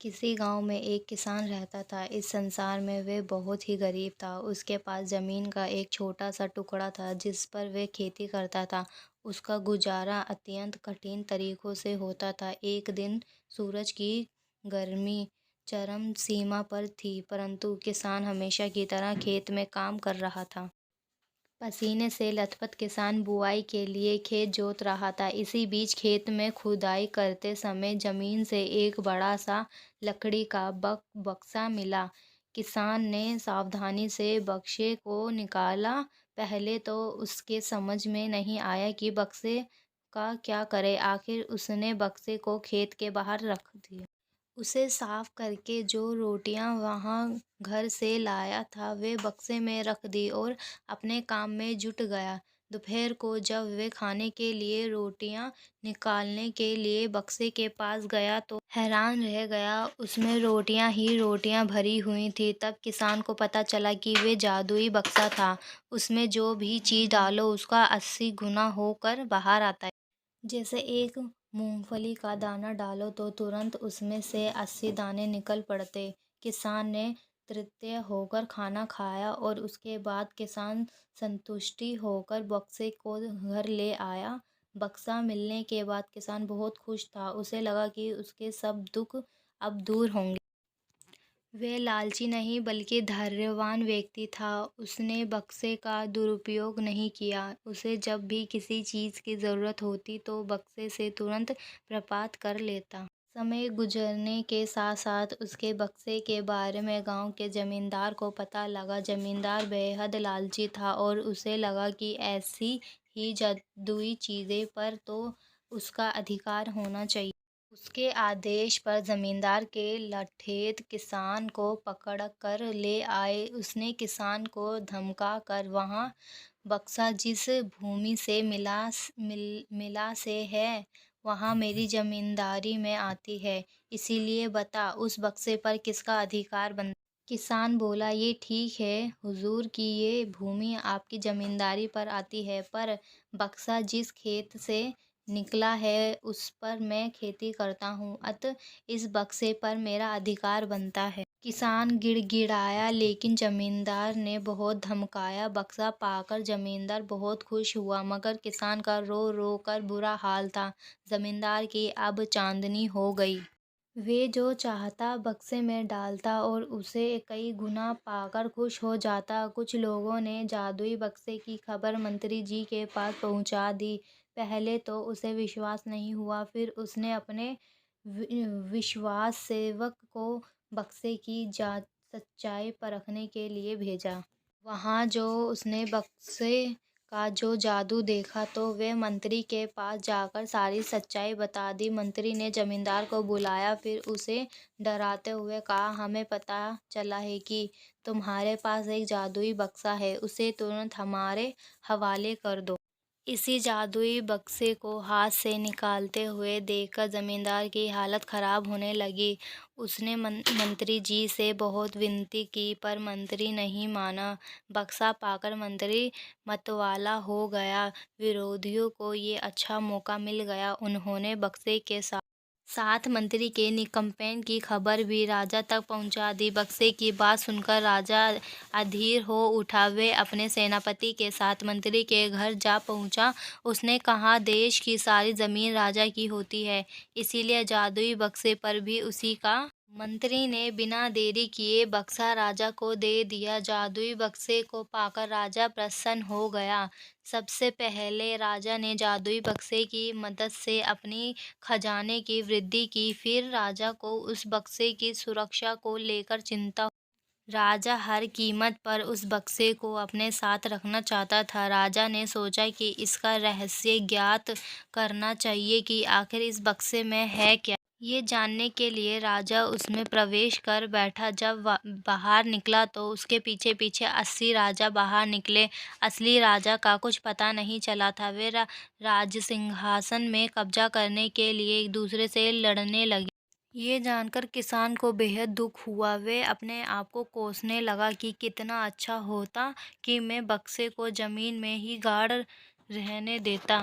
किसी गांव में एक किसान रहता था। इस संसार में वह बहुत ही गरीब था। उसके पास जमीन का एक छोटा सा टुकड़ा था जिस पर वह खेती करता था। उसका गुजारा अत्यंत कठिन तरीकों से होता था। एक दिन सूरज की गर्मी चरम सीमा पर थी, परंतु किसान हमेशा की तरह खेत में काम कर रहा था। पसीने से लथपथ किसान बुआई के लिए खेत जोत रहा था। इसी बीच खेत में खुदाई करते समय जमीन से एक बड़ा सा लकड़ी का बक्सा मिला। किसान ने सावधानी से बक्से को निकाला। पहले तो उसके समझ में नहीं आया कि बक्से का क्या करे। आखिर उसने बक्से को खेत के बाहर रख दिया। उसे साफ करके जो रोटियां वहां घर से लाया था वे बक्से में रख दी और अपने काम में जुट गया। दोपहर को जब वे खाने के लिए रोटियां निकालने के लिए बक्से के पास गया तो हैरान रह गया। उसमें रोटियां ही रोटियां भरी हुई थी। तब किसान को पता चला कि वे जादुई बक्सा था। उसमें जो भी चीज डालो उसका 80 गुना होकर बाहर आता है। जैसे एक मूंगफली का दाना डालो तो तुरंत उसमें से 80 दाने निकल पड़ते। किसान ने तृप्त होकर खाना खाया और उसके बाद किसान संतुष्टि होकर बक्से को घर ले आया। बक्सा मिलने के बाद किसान बहुत खुश था। उसे लगा कि उसके सब दुख अब दूर होंगे। वह लालची नहीं बल्कि धैर्यवान व्यक्ति था। उसने बक्से का दुरुपयोग नहीं किया। उसे जब भी किसी चीज़ की ज़रूरत होती तो बक्से से तुरंत प्राप्त कर लेता। समय गुजरने के साथ साथ उसके बक्से के बारे में गांव के जमींदार को पता लगा। जमींदार बेहद लालची था और उसे लगा कि ऐसी ही जादुई चीज़ें पर तो उसका अधिकार होना चाहिए। उसके आदेश पर जमींदार के लठेत किसान को पकड़ कर ले आए। उसने किसान को धमका कर वहाँ बक्सा जिस भूमि से मिला से है वहाँ मेरी जमींदारी में आती है, इसीलिए बता उस बक्से पर किसका अधिकार बनता। किसान बोला, ये ठीक है हुजूर की ये भूमि आपकी जमींदारी पर आती है, पर बक्सा जिस खेत से निकला है उस पर मैं खेती करता हूँ, अतः इस बक्से पर मेरा अधिकार बनता है। किसान गिड़गिड़ाया लेकिन जमींदार ने बहुत धमकाया। बक्सा पाकर जमींदार बहुत खुश हुआ, मगर किसान का रो रो कर बुरा हाल था। जमींदार की अब चांदनी हो गई। वे जो चाहता बक्से में डालता और उसे कई गुना पाकर खुश हो जाता। कुछ लोगों ने जादुई बक्से की खबर मंत्री जी के पास पहुंचा दी। पहले तो उसे विश्वास नहीं हुआ, फिर उसने अपने विश्वास सेवक को बक्से की सच्चाई परखने के लिए भेजा। वहाँ जो उसने बक्से का जो जादू देखा तो वे मंत्री के पास जाकर सारी सच्चाई बता दी। मंत्री ने जमींदार को बुलाया, फिर उसे डराते हुए कहा, हमें पता चला है कि तुम्हारे पास एक जादुई बक्सा है, उसे तुरंत हमारे हवाले कर दो। इसी जादुई बक्से को हाथ से निकालते हुए देखकर जमींदार की हालत खराब होने लगी। उसने मंत्री जी से बहुत विनती की, पर मंत्री नहीं माना। बक्सा पाकर मंत्री मतवाला हो गया। विरोधियों को ये अच्छा मौका मिल गया। उन्होंने बक्से के साथ मंत्री के निकम्पन की खबर भी राजा तक पहुंचा दी। बक्से की बात सुनकर राजा अधीर हो उठा। वे अपने सेनापति के साथ मंत्री के घर जा पहुंचा। उसने कहा, देश की सारी जमीन राजा की होती है, इसीलिए जादुई बक्से पर भी उसी का। मंत्री ने बिना देरी किए बक्सा राजा को दे दिया। जादुई बक्से को पाकर राजा प्रसन्न हो गया। सबसे पहले राजा ने जादुई बक्से की मदद से अपनी खजाने की वृद्धि की। फिर राजा को उस बक्से की सुरक्षा को लेकर चिंता। राजा हर कीमत पर उस बक्से को अपने साथ रखना चाहता था। राजा ने सोचा कि इसका रहस्य ज्ञात करना चाहिए कि आखिर इस बक्से में है क्या। ये जानने के लिए राजा उसमें प्रवेश कर बैठा। जब बाहर निकला तो उसके पीछे पीछे 80 राजा बाहर निकले। असली राजा का कुछ पता नहीं चला था। वे राज सिंहासन में कब्जा करने के लिए एक दूसरे से लड़ने लगे। ये जानकर किसान को बेहद दुख हुआ। वे अपने आप को कोसने लगा कि कितना अच्छा होता कि मैं बक्से को जमीन में ही गाड़ रहने देता।